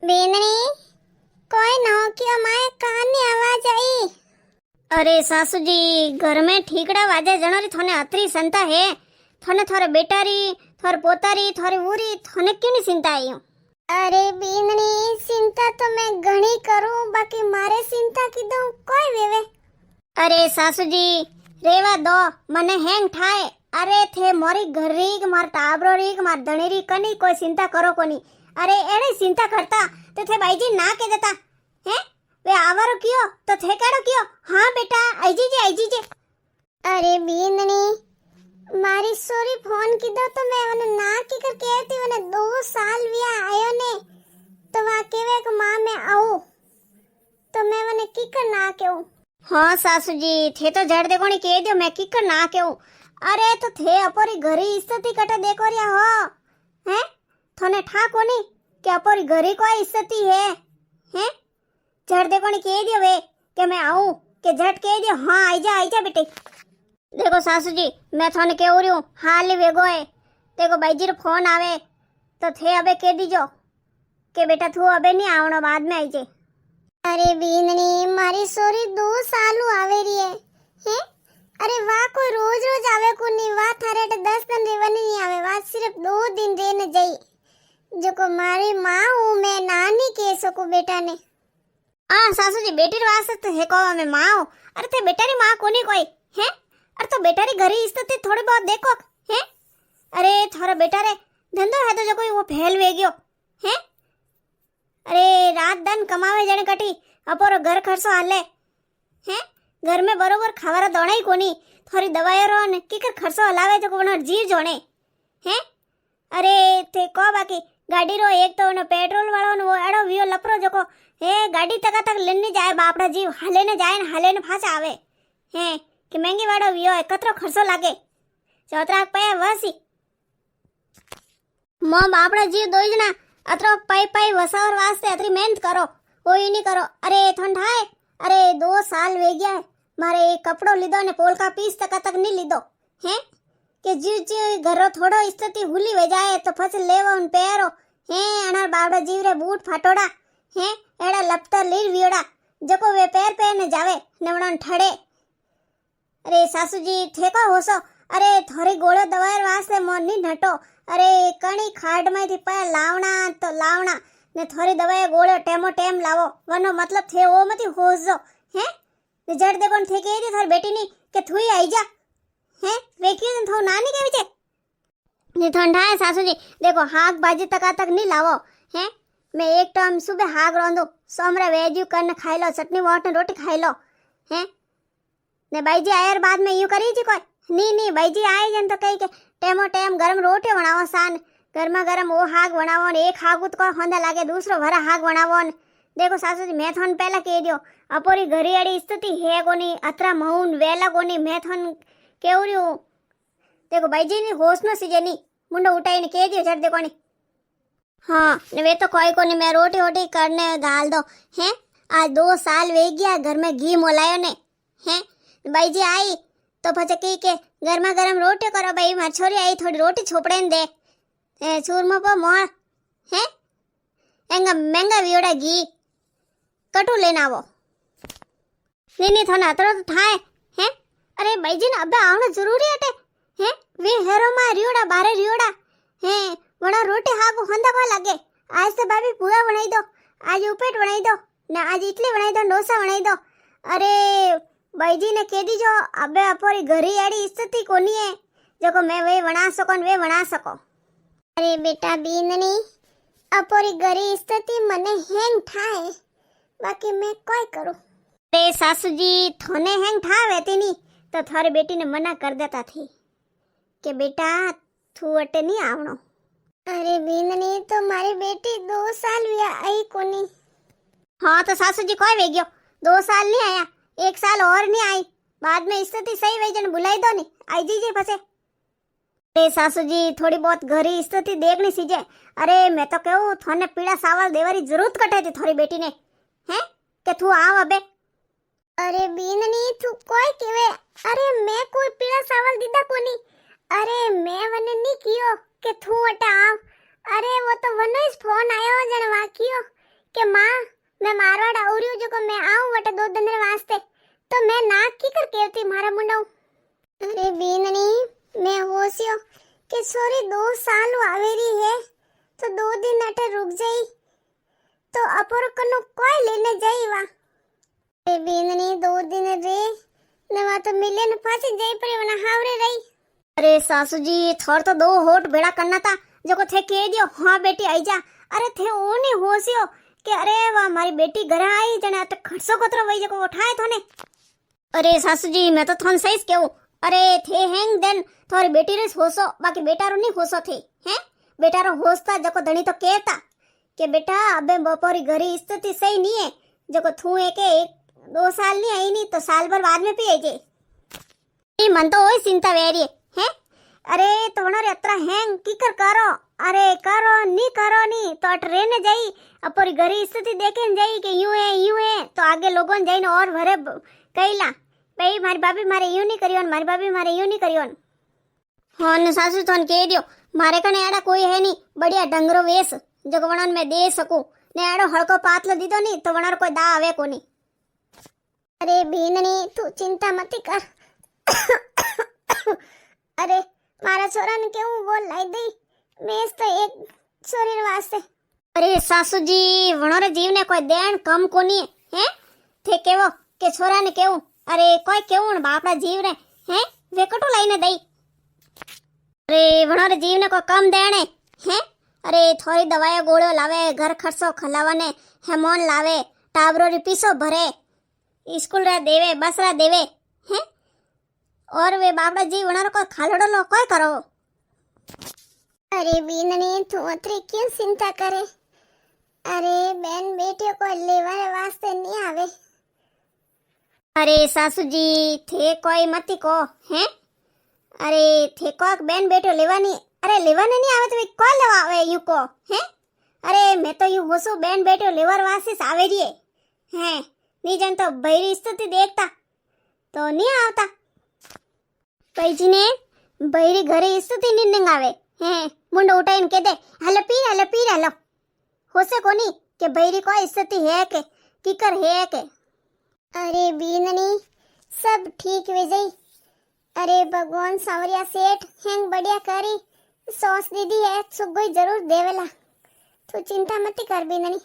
बेननी कोई न हो क्यों माए कान ની आवाज आई। अरे सासू जी घर में ठीकड़ा वाजे जनोरी थोने अतरी संता है थोने थोरे बेटारी थोरे पोतारी थोरे वूरी थोने क्यों नहीं चिंता आई हूँ। अरे बेननी चिंता तो मैं घणी करूं बाकी मारे चिंता कीधुं कोई वेवे। अरे सासू जी रेवा दो मने हेंग ठाए। अरे थे मोरी घर री मार टाबरो री मार धणी री कनी कोई चिंता करो कोनी। अरे एने चिंता करता तो थे भाईजी ना के देता हैं वे आवारो कियो तो थे केड़ो कियो। हाँ बेटा आई जीजे। अरे बेननी मारी सोरी फोन कीधो तो मैं वने ना की कर कहती वने 2 साल विया आयो ने तो वा केवे के मां मैं आऊं तो मैं वने की कर ना केऊं। हाँ सासू जी थे तो जड़ देखो नहीं कह दियो मैं की कर ना केऊं। अरे तो थे अपोरी घरी इज्जती कटे देखो रिया हो हैं थोने ठा कोनी कि अपोरी घरी कोई इज्जती है हैं जड़ देखो नहीं कह दियो वे कि मैं आऊं कि झट कह दियो हाँ आई जा बेटे। देखो सासू जी मैं थोने केव रही हूँ हाल ही वेगो है देखो भाईजी रो फोन आवे तो थे अबे कह दीजो कि बेटा तू अबे नहीं आवनो बाद में आई जे। अरे बीननी मारी सोरी 2 सालू आवे रही है अरे वाह कोई रोज रोज आवे को नहीं वाह थारे 10 दिन रेवनी नहीं आवे वाह सिर्फ 2 दिन रहने जाई जो को मारी माँ हूँ मैं नानी कह सकूं बेटा ने। हाँ सासू जी बेटी वास्ते तो है को मैं माँ हूँ। अरे ते बेटारी माँ कोनी कोई है अरे तो बेटारी घरी स्थिति थोड़ी बहुत देखो है। अरे थारा बेटा रे धंधो है तो जो कोई वो फैल वे गयो है। अरे रात दिन कमावे जने कटी अपोरो घर खर्चो हाले है घर में बरोबर खावारा दोणाई कोनी थोड़ी दवाई रो ने की कर खर्चो हलावे जो कोनो जीव जोणे है। अरे ते को बाकी गाड़ी रो एक तो नो पेट्रोल वालो नो एड़ो वियो लपरो जको हे गाड़ी तक तक लेने जाए बापड़ा जीव हाले ने जाए हाले ने फाचा आवे है कि महंगी वाड़ो वियो है कतरो खर्चो लागे चौतरा पे वसी मो बापड़ा जीव दोई जना अतरो पाई वसावर वास्ते अतरी मेहनत करो कोई नहीं करो। अरे ठंडाए अरे 2 साल वे गया है मारे कपड़ो लीधो ने पोलका पीस तक नहीं लीधो है कि जीव घरो थोड़ो स्थिति हुली वे जाए तो फसल लेवो न पेरो है अनार बावड़ा जीव रे बूट फाटोड़ा है एड़ा लपटा लीर वियोड़ा जको वे पैर ने जावे नवणन ठड़े। अरे सासू जी ठेको होसो अरे थोड़ी गोळो दवाई वास्ते मोन नी नटो अरे कणी खाड में थी पाया लावना तो लावना ने थोड़ी दवाई गोळो टेमो टेम लावो वनो मतलब थे वो मती होसो है जड़ देखो थे के थोड़ी बेटी नी के थुई आई जा है वे क्यों थो नानी के विचे ने ठंडा है सासू जी देखो हाक बाजी तक नहीं लावो है मैं एक टाइम सुबह हाक रोंदो सोमरे वेजू करने खाई लो चटनी वोट ने रोटी खाई लो है ने भाईजी आयर बाद में यूं करी जी कोई नहीं भाईजी आए जन तो कही के टेमो टेम गरम रोटी बनावो सान गर्मा गरम वो हाक बनावो ने एक हाक को होंदा लागे दूसरो भरा हाक बनावो ने। देखो सासू जी मैं थोन पहला कह दियो अपोरी घरी अड़ी स्थिति है कोनी अतरा मऊन वेला कोनी मैं थोन केवरी हूं। देखो भाईजी ने होश नो सीजे नी मुंडो उठाई ने कह दियो झट देखो नी हाँ ने वे तो कोई कोनी मैं रोटी वोटी करने गाल दो हैं आज 2 साल वे गया घर में घी मोलायो ने हैं भाईजी आई तो पछे कही के गर्मा गरम रोटी करो भाई मार छोरी आई थोड़ी रोटी छोपड़े दे चूरमा पो मोर हैं एंगा महंगा वियोड़ा घी कटू लेना आवो नहीं थाने अतरो तो थाए हैं। अरे भाईजी ने अबे आवना जरूरी हटे हैं वे हेरो मा रियोड़ा बारे रियोड़ा हैं वड़ा रोटी हागो होंदा को लागे आज से भाभी पूरा बनाई दो आज उपीट बनाई दो ना आज इडली बनाई दो डोसा बनाई दो। अरे भाईजी ने कह दीजो अबे अपोरी घरी आड़ी स्थिति कोनी है जो मैं वे बना सको वे बना सको। अरे बेटा बीननी अपोरी घरी स्थिति मने हेंग ठाए बाकी मैं कोई करूं। अरे सासू जी थोने हेंग ठावे तेनी तो थारी बेटी ने मना कर देता थी कि बेटा तू अटे नहीं आवनो। अरे बीननी तो मारी बेटी 2 साल हुआ आई कोनी। हाँ तो सासू जी कोई वेग्यो 2 साल नहीं आया 1 साल और नहीं आई बाद में स्थिति सही वेजन बुलाई दो नहीं आई जीजे फसे। अरे सासू जी थोड़ी बहुत घरी स्थिति देखनी सीजे। अरे मैं तो कहूँ थोने पीड़ा सावल देवारी जरूरत कटे थी थोड़ी बेटी ने हैं कि तू आव अबे। अरे बीननी तू कोई केवे अरे मैं कोई पीड़ा सावल दीदा कोनी अरे मैं वने नहीं कियो के तू अटा आव अरे वो तो वनो इस फोन आयो जण वाकियो कि माँ मैं मारवाड़ आऊ रही हूँ जो को मैं आऊँ बटे 2 दिन रे वास्ते तो मैं नाक की कर केवती मारा मुंडा। अरे बीननी मैं होशियो कि छोरी 2 साल आवेरी है तो 2 दिन अटे रुक जाई तो अपर कनु कोई लेने जाई वा। ए बीननी 2 दिन रे नवा तो मिले न पाछी जाई पड़े वना हावरे रही। अरे सासू जी थोड़ तो 2 होठ बेड़ा करना था जो को थे कह दियो हाँ बेटी आई जा। अरे थे ओ नहीं होशियो कि अरे वाह मारी बेटी घर आई जने तो खड़सो कोतरो वही जो उठाए थोने। अरे सासू जी मैं तो थोन सही कहूं। अरे थे हैंग देन थोड़ी बेटी रे होसो बाकी बेटा रो नहीं होसो थे हैं बेटा रो होसता जको धणी तो कहता कि बेटा अबे बपोरी घरी स्थिति सही नहीं है जको थू एक 2 साल नहीं आई नहीं तो साल भर बाद में पी आई जे मन तो ओई चिंता वेरी है। अरे तोणो रे अत्रा हैंग कीकर करो अरे करो नी तो ट्रेन जाई अपोरी घरी स्थिति देखे जाई कि यूं है तो आगे लोगों जाई न और भरे कईला भाई मारी भाभी मारे यूं नहीं करियो मारी भाभी मारे यूं नहीं करियो हाँ न सासू थोन कह दियो मारे कने एड़ा कोई है नहीं बढ़िया डंगरो वेस जो वणन में दे सकूं ने एड़ो हड़को पातलो दीदो नहीं तो वणर कोई दा आवे कोनी। अरे बीननी तू चिंता मत कर। अरे मारा छोरा ने क्यों बोल लाई दई मेस तो एक छोरी रे वास्ते। अरे सासू जी वणोरे जीव ने कोई देन कम कोनी है थे केवो के छोरा ने केवू अरे कोई केवू न बापड़ा जीव ने हैं वे कटो लाईने दई। अरे वणोरे जीव ने कोई कम देने हैं अरे थोड़ी दवाई गोळो लावे घर खर्चो खलावाने हेमोन लावे टाबरो री पीसो भरे स्कूल रा देवे बस रा देवे हैं और वे बापड़ा जी वणोरे कोई खालड़ो लो कोई करो। अरे बीननी तू अतरी क्यों चिंता करे। अरे बेन बेटियों को लेवाने वास्ते नहीं आवे। अरे सासू जी थे कोई मती को हैं अरे थे को बेन बेटो लेवानी अरे लेवाने नहीं आवे तो कौन लेवा आवे यू को हैं अरे मैं तो यूं होसू बेन बेटो लेवर वासे आवे रही हैं नहीं जन तो बहरी स्थिति देखता तो नहीं आवता भाई जी ने बहरी घरे स्थिति नहीं आवे हैं मुंडो उठाइन के दे हलो पी हलो होसे कोनी के बहरी कोई स्थिति है के कीकर है के। अरे बीननी सब ठीक वे जाई। अरे भगवान सावरिया सेठ हैंग बढ़िया करी सॉस दीदी है सुगोई जरूर देवेला तू चिंता मत कर बीननी।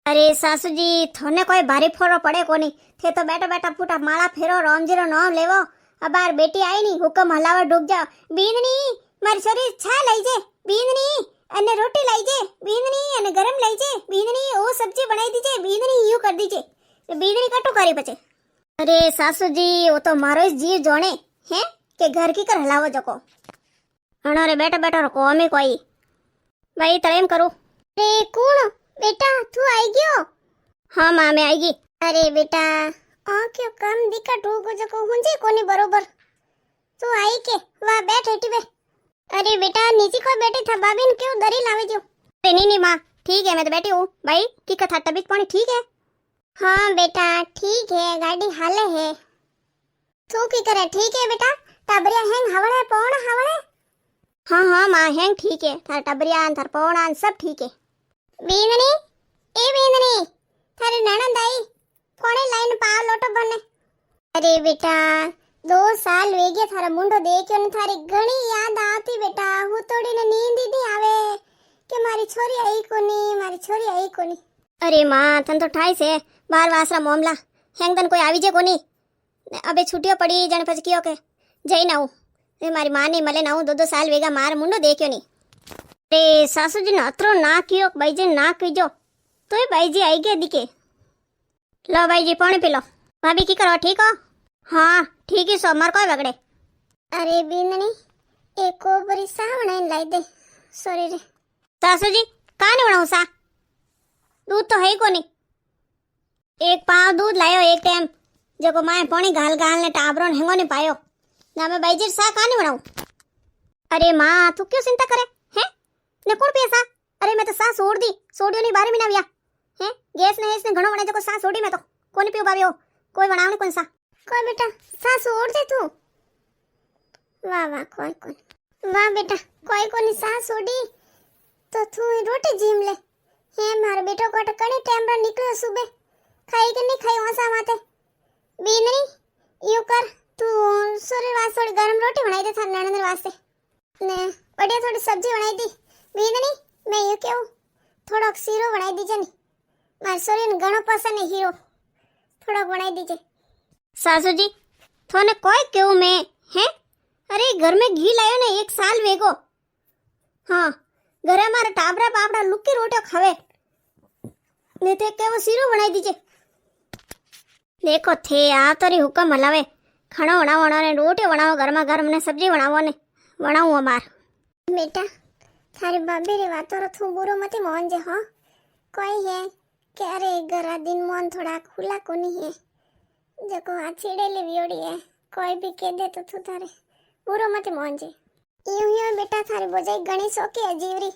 अरे सासू जी थोने कोई भारी फोरो पड़े कोनी थे तो बैठा बैठा फूटा माला फेरो रामजीरो नाम लेवो अबार बेटी आई नी हुक्म हलावा डूब जाओ बीननी मारी छोरी छा लई जे बीननी अने रोटी लाई जे बीननी अने गरम लाई जे बीननी ओ सब्जी बनाई दीजे बीननी यूं कर दीजे बीननी कटू करी पछे। अरे सासू जी वो तो मारो जीव जोणे हैं के घर की कर हलावो जको हणो रे बैठा बैठा कोम ही कोई भाई तळेम करू। अरे कौन बेटा तू आई गयो। हाँ मां मैं आएगी। अरे बेटा क्यों कम दिक्कत ठोको जको हुंजे कोनी बरोबर तू आई के वाह बैठ हेटी बे। अरे बेटा नीचे कोई बैठे था भाभी ने क्यों दरी लावे जो। अरे नहीं माँ ठीक है मैं तो बैठी हूँ भाई की कथा तबीयत पानी ठीक है। हाँ बेटा ठीक है गाड़ी हाले है तू की करे ठीक है बेटा टाबरिया हैंग हवड़े पौना हवड़े। हाँ माँ हैंग ठीक है थार टबरिया थार पौना सब ठीक है। बीननी ए बीननी थारी ननद आई कोने लाइन पाव लोटो बने। अरे बेटा 2 साल वे गया थारा मुंडो देखियो ने थारी घणी याद आती बेटा हूँ थोड़ी ने नींद ही नहीं आवे कि मारी छोरी आई कोनी। अरे माँ तन तो ठाई से बार वासरा मामला हैंग तन कोई आवी जे कोनी अबे छुट्टियों पड़ी जने पछ कियो के जई ना हूँ मारी माँ ने मले ना हूँ 2 साल वेगा मार मुंडो देखियो नहीं। अरे सासू जी ने अतरो ना कियो भाई जी ना कीजो तो ही भाई जी आई गया दिखे लो भाई जी पानी पी लो भाभी की करो ठीक हो। हाँ ठीक है सो मार कोई बगड़े। अरे बीननी एक को बरी सावणे लाई दे सॉरी रे। सासू जी का नहीं बनाऊ सा दूध तो है ही कोनी 1 पाव दूध लायो एक टाइम जको माए पानी घाल घाल ने टाबरो ने हेंगो ने पायो ना मैं बाईजी सा का नहीं बनाऊ। अरे माँ तू क्यों चिंता करे हैं ने कौन पिए सा। अरे मैं तो सा छोड़ दी सोडियो नहीं 12 महीना व्या हैं गैस ने इसने घणो बने जको सा छोड़ी मैं तो कोनी पियो भाभी कोई बनाव नहीं कौन सा। कोई बेटा सा छोड़ दे तू वाह वाह कोई वाह बेटा कोई कोनी सा छोड़ी तो तू रोटी जीम ले હે મારો બેટો કોટ કણી ટાઈમ પર નીકળ્યો સુબે ખાઈ કે નહીં ખાઈ ઓસા માતે બીનરી યુ કર તું સોરે વાસ થોડી ગરમ રોટી બનાવી દે થાર નણંદ વાસ્તે ને બડિયા થોડી સબ્જી બનાવી દી બીનરી મેં યુ કેવું થોડોક શીરો બનાવી દીજે ને માર સોરીને ઘણો પસંદ હે હીરો થોડોક બનાવી દીજે सासू जी थोने कोई क्यों मैं हैं अरे घर में घी लायो ने 1 साल वेगो हाँ घरे हमारे टाबरा पापड़ा लुक्की रोटियों खावे ने ते केवो सीरो बनाई दीजिए देखो थे आ तोरी हुक्म हलावे खाना बनावो ने रोटी बनावो गरमा गरम ने सब्जी बनावो ने बनावो अमार बेटा थारी बाबी रे वातो रो थू बुरो मती मोहन जे हो कोई है के अरे गरा दिन मोहन थोड़ा खुला कोनी है जको आ छेड़ेली वियोड़ी है कोई भी कह दे तो तू थारे बुरो मत मोहन जी यूं बेटा थारी बोझाई घणी सोकी है जीवरी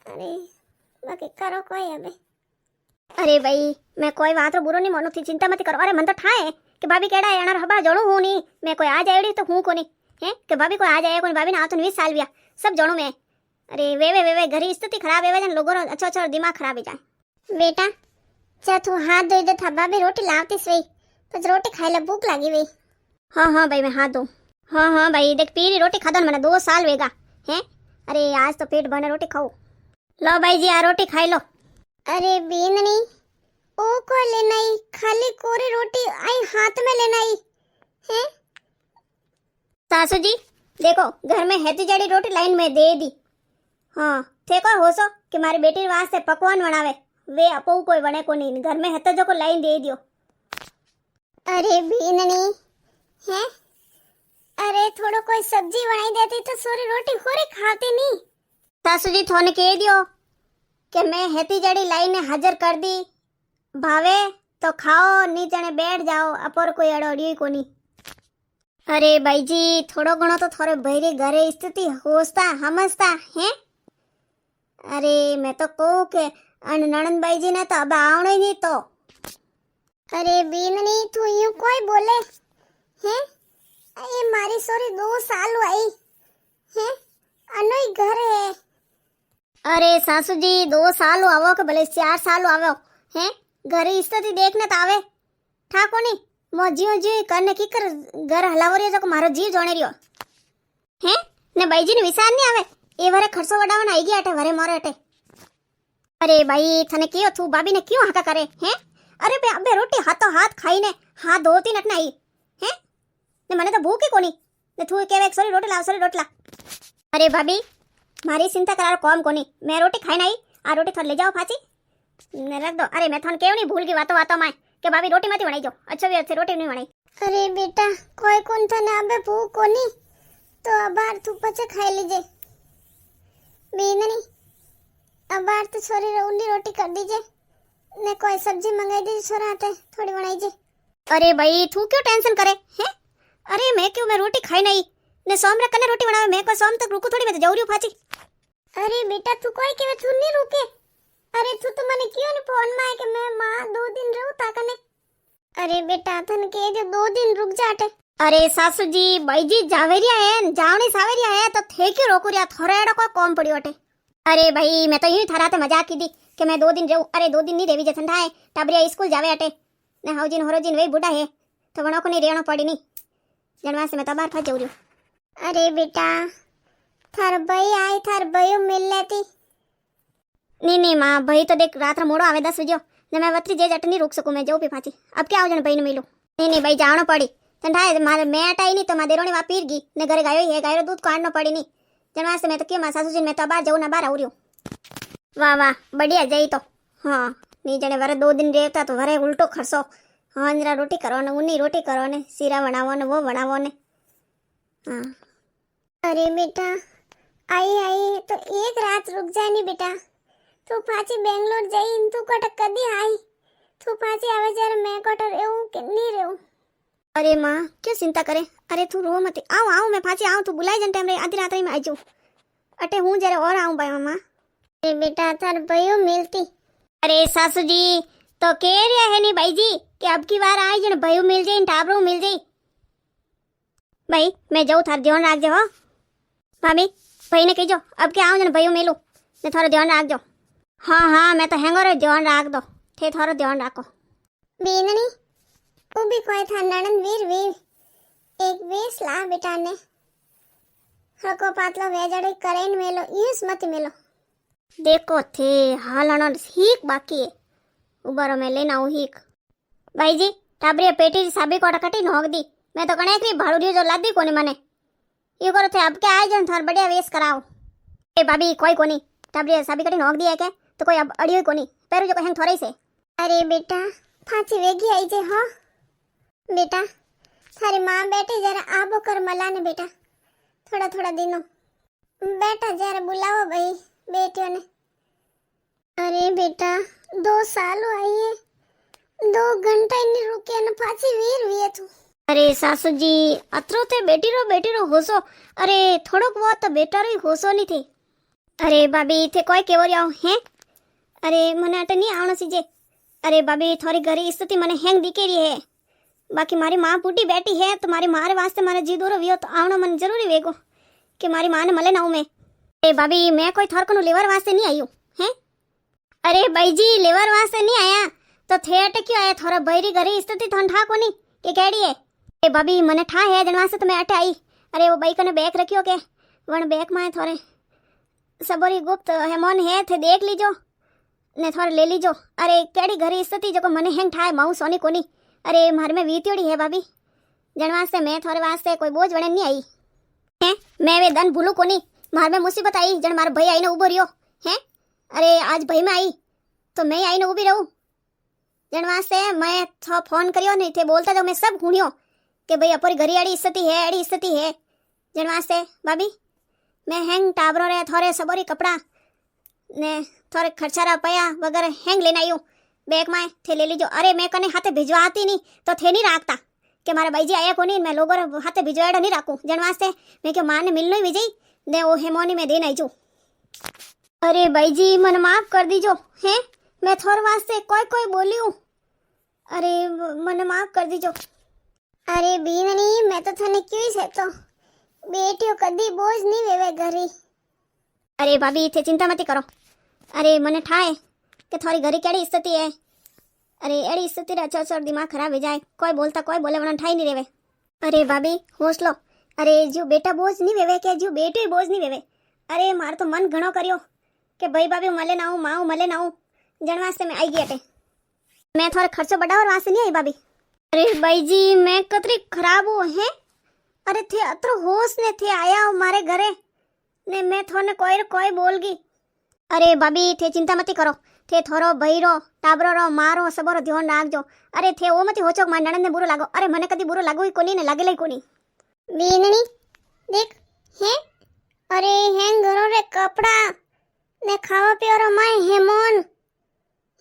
अरे बाकी करो कोई अबे अरे भाई मैं कोई बात रो बुरो नहीं मानू थी चिंता मत करो अरे मन तो ठाए कि भाभी केड़ा एणार हबा जणो हूं नहीं मैं कोई आ जाएड़ी तो हूं कोनी हैं कि भाभी कोई आ जाए कोई भाभी ना तो 20 साल बिया सब जणो मैं अरे वे घरी स्थिति खराब है जन लोगों रो अच्छा दिमाग खराब ही जाए बेटा चा तू हाथ धोई दे था भाभी रोटी लावती सही बस रोटी खाई ले भूख लगी हुई हाँ भाई मैं हाथ दो हाँ भाई देख पीरी रोटी खादो मैंने 2 साल वेगा हैं अरे आज तो पेट भरने रोटी खाओ लो भाई जी आ रोटी खाई लो अरे बीननी ओ को लेना ही खाली कोरी रोटी आई हाथ में लेना ही हैं सासू जी देखो घर में हेती जड़ी रोटी लाइन में दे दी हाँ थे को होसो कि मारी बेटी वास्ते पकवान बनावे वे अपो कोई बने को नहीं घर में हेतो जो को लाइन दे दियो अरे बीननी हैं अरे थोड़ो कोई सब्जी बनाई देती तो सोरी रोटी खोरी खाती नहीं सासू जी थोने कह दियो कि मैं हेती जड़ी लाइन ने हाजिर कर दी भावे तो खाओ नी जने बैठ जाओ अपर कोई अड़ोड़ी को नहीं अरे भाई जी थोड़ो घणो तो थोड़े भैरी घरे स्थिति होसता समझता हैं अरे मैं तो कहूँ के अन नणंद भाई जी ने तो अब आवणे नहीं तो अरे बीननी तू यूं कोई बोले हैं ये मारी सोरी 2 साल आई हैं अनोई घर है अरे सासू जी 2 साल आवो के भले 4 साल आवो हैं घरे स्थिति देखने तो आवे ठाको नहीं मो जी करने की कर घर हलावो रियो जो मारो जीव जोणे रियो हैं ने भाई जी ने विचार नहीं आवे ए वरे खर्चो वडावना आई गया अटे वरे मोरे अटे अरे भाई थने कियो थू भाभी ने क्यों हाका करे हैं अरे बे अबे रोटी हाथों हाथ खाई ने हाथ धोती नट आई हैं ने मने तो भूख ही कोनी ने थू केवे एक सोरी रोटला अरे भाभी मारी चिंता करार कॉम कोनी मैं रोटी खाई नहीं आ रोटी थोड़ी ले जाओ फाची ने रख दो अरे मैं थोन केव नहीं भूल गई वातो में के भाभी रोटी मत बनाई जो अच्छा भी अच्छे रोटी नहीं बनाई अरे बेटा कोई कौन था ना अबे भूख कोनी तो अबार तू पचे खाई लीजे बीननी अबार तो छोरी उंडी रोटी कर दीजिए ने कोई सब्जी मंगाई दीजिए छोरा आते थोड़ी बनाई जे अरे भाई तू क्यों टेंशन करे हैं अरे मैं रोटी खाई नहीं ने सोम रे कने रोटी बनावे मैं को सोम तक रुकू थोड़ी मैं तो जाऊ रही हूं फाची अरे बेटा तू कोई के तू नहीं रुके अरे तू तो मने क्यों नहीं फोन में आए कि मैं मां 2 दिन रहूं ता कने अरे बेटा थन के जो 2 दिन रुक जाटे अरे सासू जी भाई जी जावेरिया है जावणी सावेरिया है तो थे क्यों रोकू रिया थोड़ा एड़ा कोई कॉम पड़ी अटे अरे भाई मैं तो यूं थारा ते मजाक की दी कि मैं 2 दिन रहूं अरे 2 दिन नहीं देवी जे ठंडा है टाबरिया स्कूल जावे अटे ने हाउजिन होरोजिन वे बुढ़ा है तो वणो को नहीं रेणो पड़ी नहीं जनवा से मैं तो बाहर फंस जाऊ रही अरे बेटा थार भाई आई थार भाई मिल लेती नहीं माँ भाई तो देख रात मोड़ो आवे 10 बजे ने मैं वत्री जे जट नहीं रुक सकूं मैं जाऊं भी फाची अब क्या हो जन भाई ने मिलो नहीं भाई जानो पड़ी ठंडा है मारे मैं अटाई नहीं तो मां देरोनी वा पीर गई ने घरे गायो है गायो दूध काढ़नो पड़ी नहीं जनवा से मैं तो क्यों मां सासू जी मैं तो बाहर जाऊं ना बाहर आऊ वाह वाह बढ़िया जाई तो हाँ नहीं जने वरे 2 दिन रहता तो वरे उल्टो खर्चो हाँ जरा रोटी करो ने उन्नी रोटी करो ने सीरा बनावो ने वो बनावो ने हाँ अरे बेटा आई तो एक रात रुक जाए नहीं बेटा तू पाची बेंगलोर जाई तू कट कदी आई तू पाची आवे जरा मैं कट रहूं कि नहीं रहूं अरे माँ क्यों चिंता करे अरे तू रो मत आओ मैं पाची आऊं तू बुलाई जन टाइम रे आधी रात में आई जाऊं अटे हूं जरा और आऊं भाई मामा अरे बेटा थार भयो मिलती अरे सासू जी तो कह रहा है नहीं भाई जी कि अब की बार आई जन भयो मिल जाए टाबरो मिल जाए भाई मैं जाऊं थार ध्यान राख जो हो भाभी भाई ने कही जो अब के आओ जन भयो मिलू ने थोड़ा ध्यान राख जो हाँ हाँ मैं तो हैंगो रे ध्यान राख दो थे थोड़ा ध्यान राखो बीननी वो भी कोई था नणंद वीर वीर एक वेस ला बेटा ने हड़को पातलो वेजड़ी करेन मेलो यूस मत मेलो देखो थे हालना हीक बाकी है उबारो मैं लेना हूँ हीक भाई जी टाबरी पेटी साबी कोटा कटी नोक दी मैं तो कने करी भाड़ू जो लादी कोनी मने ये करो थे अब के आए जन थोड़ा बढ़िया वेस कराओ ए भाभी कोई कोनी टाबरी साबी कटी नोक दी है के तो कोई अब अड़ियो कोनी पेरू जो कहें थोड़ी से अरे बेटा फांची वेगी आई जे हो बेटा थारी माँ बेटी जरा आबो कर मला ने बेटा थोड़ा थोड़ा दिनों बेटा जरा बुलाओ भाई बेटियों ने अरे बेटा 2 साल आई है 2 घंटा नहीं रुके न पाची वीर वीए तू अरे सासू जी अतरो थे बेटी रो होसो अरे थोड़ोक बहुत तो बेटा रो होसो नहीं थे अरे भाभी थे कोई केवो रियाओ हैं अरे मने अटे नहीं आवणो सीजे अरे भाभी थोड़ी घरी स्थिति मने हैंग दिखे रही है बाकी मारी माँ बूढ़ी बैठी है तो मारी मारे वास्ते मारे जी दूर वियो तो आवणो मन जरूरी वेगो कि मारी माँ ने मले ना हूं मैं अरे भाभी मैं कोई थोर को लेवर वास्ते नहीं आई हूं हैं अरे भाई जी लेवर वास्ते नहीं आया तो थे अटे क्यों आया थोड़ा भैरी घरी स्थिति थोन ठा कोनी के केड़ी है ए भाभी मने ठा है जन वास्ते तो मैं अटे आई अरे वो भाई कने बैग रखियो के वन बैग में थोड़े सबोरी गुप्त हेमोन है थे देख लीजो ने थोड़े ले लीजो अरे केड़ी घरी स्थिति जो मने हैंग ठाए माऊ सोनी कोनी अरे मारे में वीतियोड़ी है भाभी जन वास्ते मैं थोड़े वास्ते कोई बोझ बने नहीं आई हैं मैं वे दन भूलू कोनी मार में मुसीबत आई जन मार भाई आई ने उबो रियो हैं अरे आज भाई में आई तो मैं आई ने उबी रहूं जन वास्ते मैं थो फोन करियो नहीं थे बोलता जो मैं सब घूणियो कि भाई अपोरी घरी अड़ी स्थिति है जन वास्ते भाभी मैं हैंग टाबरो रे थोड़े सबोरी कपड़ा ने थोड़े खर्चारा पया वगैरह हैंग लेने आई हूँ बैग में थे ले लीजो अरे मैं कने हाथे भिजवाती नहीं तो थे नहीं राखता कि मारा भाई जी आया को नहीं मैं लोगों हाथे भिजवाड़ा नहीं राखूं जन वास्ते मैं क्या माँ ने मिलनो ही विजय ने वो हेमोनी में देना जो अरे भाई जी मन माफ कर दीजो हैं मैं थोर वास्ते कोई बोली हूँ अरे मन माफ कर दीजो अरे बीननी मैं तो थने क्यों से तो बेटियों कदी बोझ नहीं वेवे घरी अरे भाभी थे चिंता मत करो अरे मने ठाए कि थोड़ी घरी केड़ी स्थिति है अरे एड़ी स्थिति रे चोर दिमाग खराब हो जाए कोई बोलता कोई बोले वरना ठाई नहीं रेवे अरे भाभी होश लो अरे जो बेटा बोझ नहीं वेवे के जो बेटो बोझ नहीं वेवे अरे मार तो मन घणो करियो कि भाई भाभी मले ना हूं माऊ मले ना हूं जन वास्ते मैं आई गई अटे मैं थोड़ा खर्चो बढ़ावर वास्ते नहीं आई भाभी अरे भाई जी मैं कतरी खराब हूं हैं अरे थे अतरो होश ने थे आया हो मारे घरे ने मैं थोने कोई बोल गई अरे भाभी थे चिंता मत करो थे थोरो भईरो टाबरो रो मारो सबरो ध्यान राखजो अरे थे ओ मती होचो मार नणंद ने बुरो लागो अरे मने कदी बुरो लागो ही कोनी ने लागेले कोनी बीननी देख है अरे हैं घरों रे कपड़ा ने खावा पियो माय हेमोन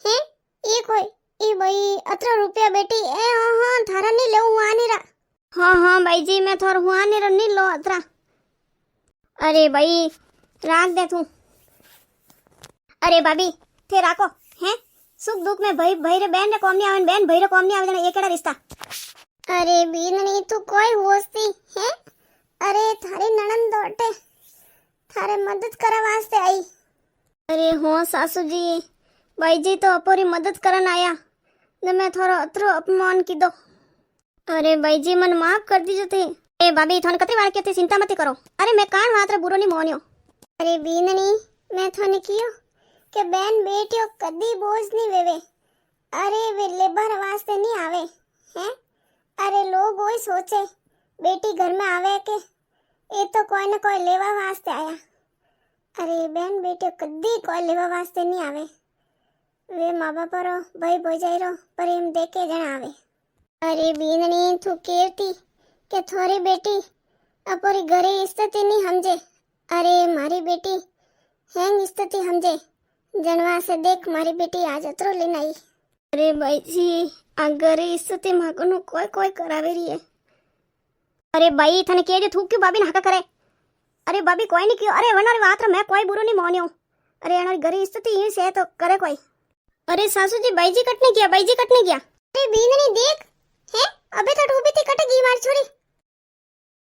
है ये कोई ई भाई अतरा रुपया बेटी ए हां थारा नहीं ले हुआ नहीं रा हाँ भाई जी मैं थोर हुआ नहीं लो अतरा अरे भाई राख दे तू अरे भाभी थे राखो हैं सुख दुख में भाई रे बहन रे कॉम नहीं आवे बहन भाई रे कॉम नहीं आवे जना ये केड़ा रिश्ता अरे बीननी तू कोई होस्ती है अरे थारी नणंद दोटे थारे मदद करा वास्ते आई अरे हो सासू जी भाई जी तो अपोरी मदद करन आया ने मैं थोड़ा अतरो अपमान की दो अरे भाई जी मन माफ कर दीजो थे ए भाभी थोने कतरी बार कहते चिंता मत करो अरे मैं कान मात्र बुरो नहीं मोनियो अरे बीननी मैं थोने कियो के बहन बेटियों कदी बोझ नहीं वेवे अरे वे लेबर वास्ते नहीं आवे हैं अरे लोग वही सोचे बेटी घर में आवे के ये तो कोई ना कोई लेवा वास्ते आया अरे बहन बेटियों कदी कोई लेवा वास्ते नहीं आवे वे माँ बाप रो भाई भौजाई रो प्रेम देके जन आवे अरे बीननी तू केरती के थोड़ी बेटी अपोरी घरे स्थिति नहीं समझे अरे मारी बेटी हैंग स्थिति समझे जनवा से देख मारी बेटी आज अतरो लेने आई अरे भाई जी अगर स्थिति मागनो कोई करावे रही है अरे भाई थने के जो थूक क्यों भाभी नाका करे अरे भाभी कोई नहीं क्यों अरे वनारी बात मैं कोई बुरो नहीं मोनियो अरे हमारी गरी स्थिति यही से तो करे कोई अरे सासू जी भाई जी कटने गया अरे बीननी देख है अबे तो डूबी थी कटेगी मार छोरी